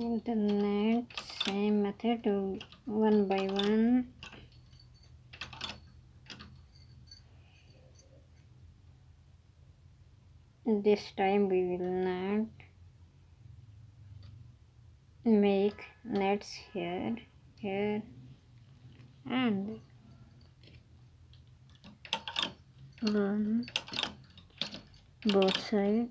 internet, same method, to one by one. This time we will not make nets here, and one both sides.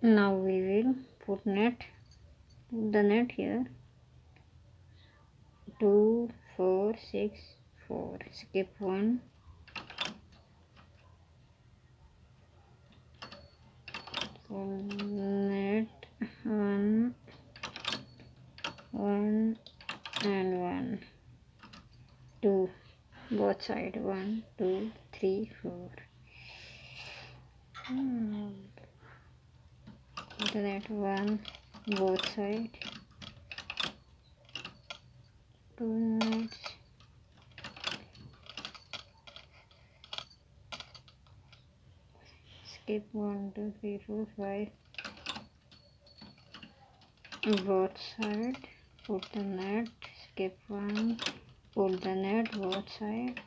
Now we will put the net here. 2 4 6 4, skip 1, net 1 1 and 1, 2 both side, 1 2 3 4. Net 1 both side, 2 nets, skip 1 2 3 4 5, both side, put the net, skip 1, put the net both side,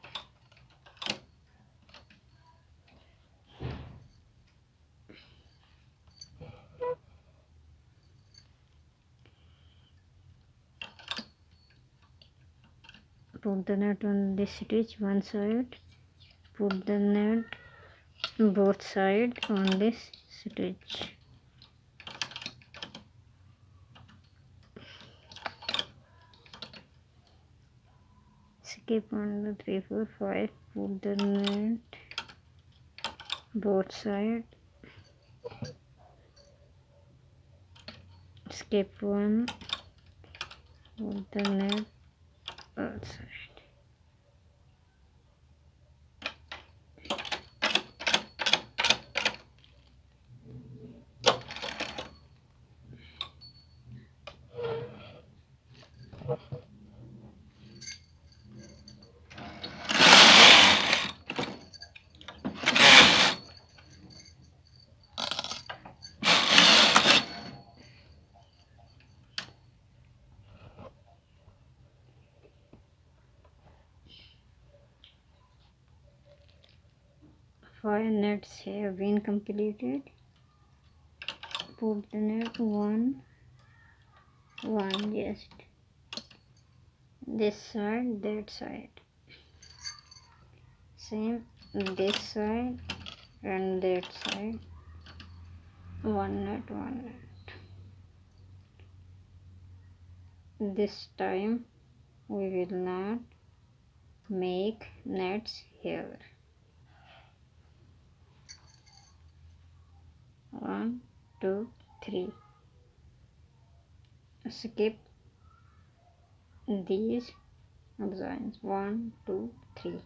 put the net on this stitch one side, put the net both side on this stitch. Skip 1 2 3 4 5, put the net both side, skip 1, put the net both side. Five nets have been completed. Put the net 1 1, just this side, that side, same this side and that side, 1 net 1 net. This time we will not make nets here. 1 2 3, skip these designs, 1 2 3.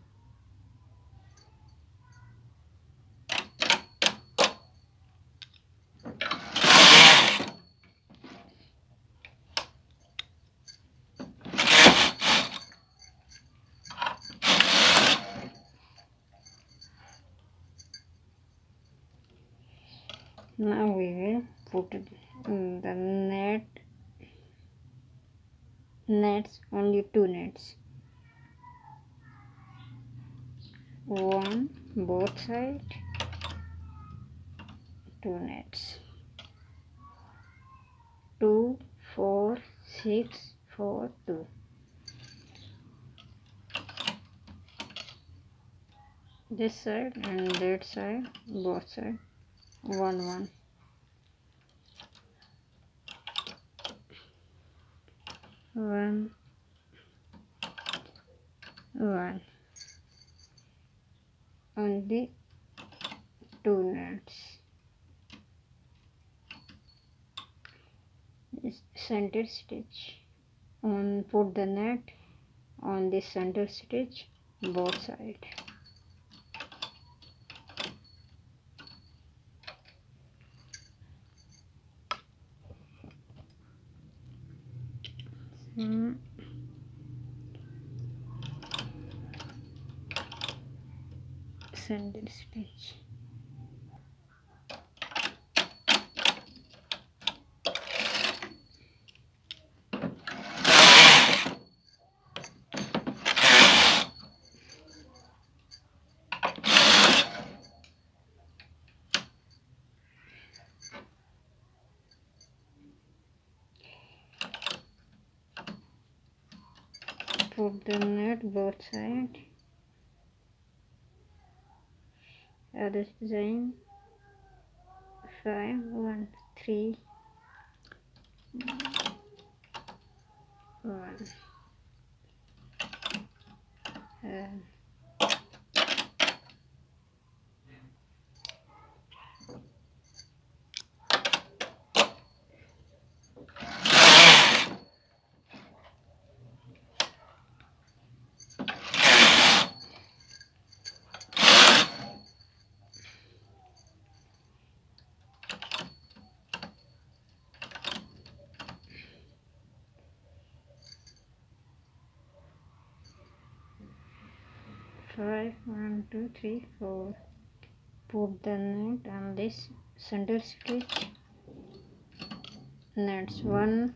Now we will put the nets, only 2 nets, 1 both side, 2 nets, 2 4 6 4 2. This side and that side, both side, 1 1. 1 1, only 2 nets, center stitch. Put the net on this center stitch both sides. Center stitch. Put the net both sides. Other design 5 1 3 1 5 1 2 3 4. Put the net on this center stitch. Nets 1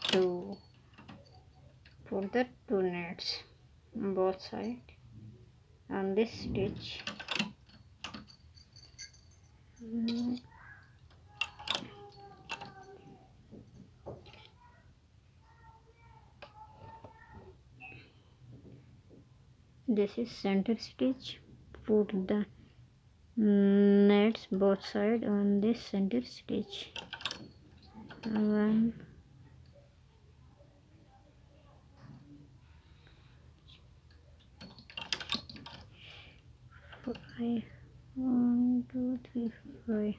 2. Put the 2 nets on both sides on this stitch. This is center stitch. Put the nets both sides on this center stitch. 1 5 1 2 3 5.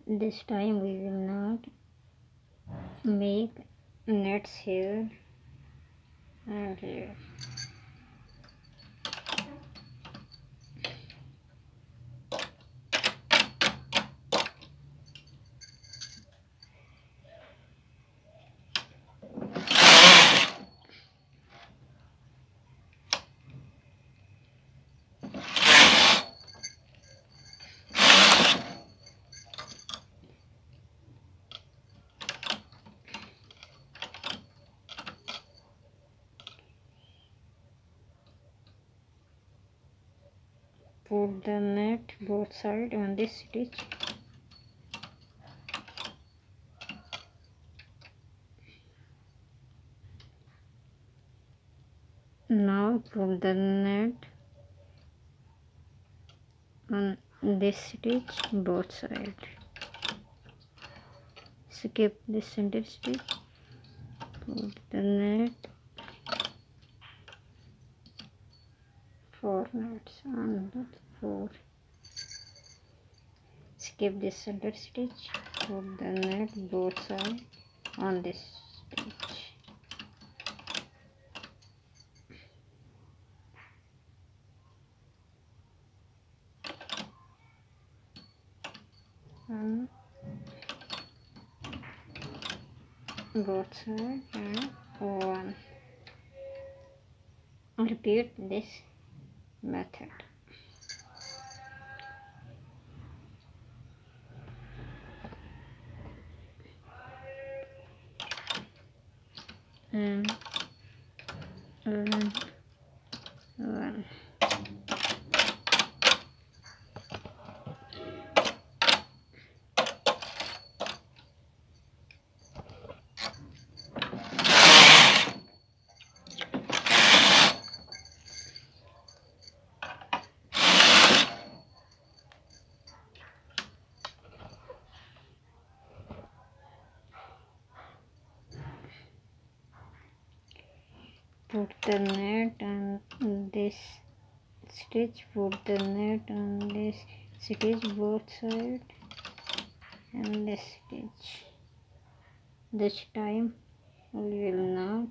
This time we will not make nets here and here. Put the net both sides on this stitch. Now put the net on this stitch both sides. Skip the center stitch. Put the net 4 knots on the 4. Skip this center stitch. Put the net both sides on this stitch. Both sides and 1. Repeat this method. And 1 1. put the net on this stitch, put the net on this stitch both sides and this stitch. This time we will not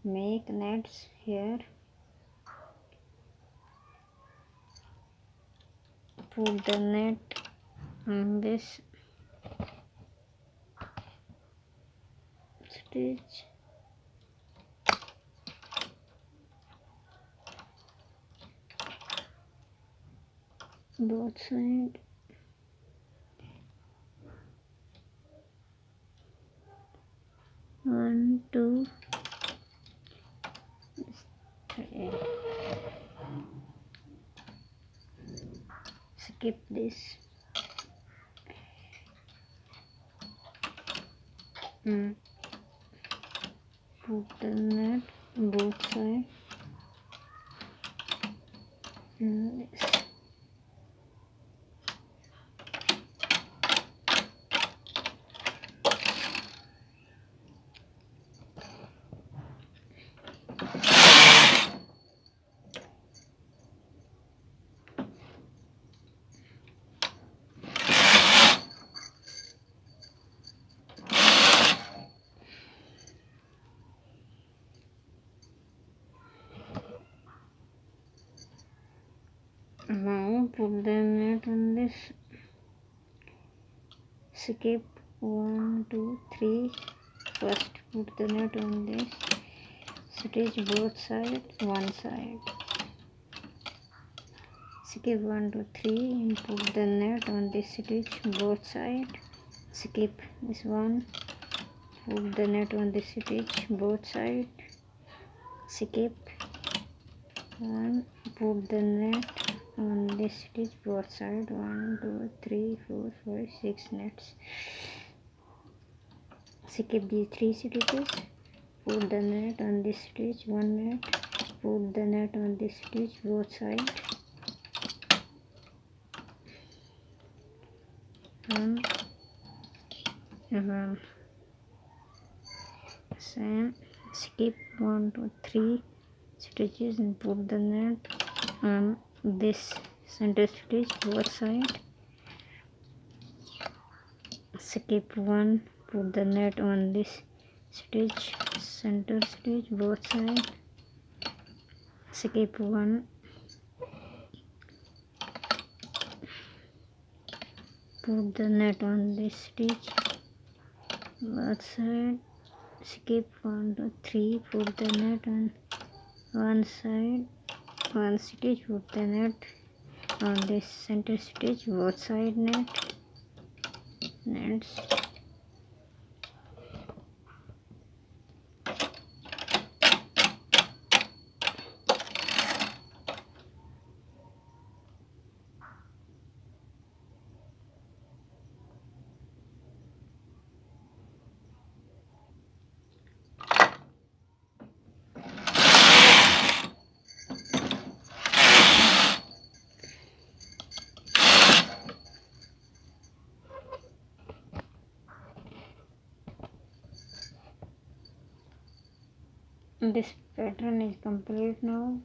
make nets here. Put the net on this stitch, both sides. One, two, three. Skip this. Put the net both sides. This. Now put the net on this. Skip 1, 2, 3. First put the net on this. Stitch both sides, one side. Skip 1, 2, 3 and put the net on this stitch both sides. Skip this one. Put the net on this stitch both sides. Skip one. Put the net on this stitch both sides. 1, 2, 3, 4, 5, 6 nets. Skip these 3 stitches. Put the net on this stitch, one net. Put the net on this stitch both sides. Same. Skip 1, 2, 3 stitches and put the net on this center stitch both sides. Skip 1. Put the net on this stitch, center stitch both sides. Skip 1. Put the net on this stitch both sides. Skip 1, 2, 3. Put the net on one side, one stitch. Put the net on this center stitch both side nets. This pattern is complete now.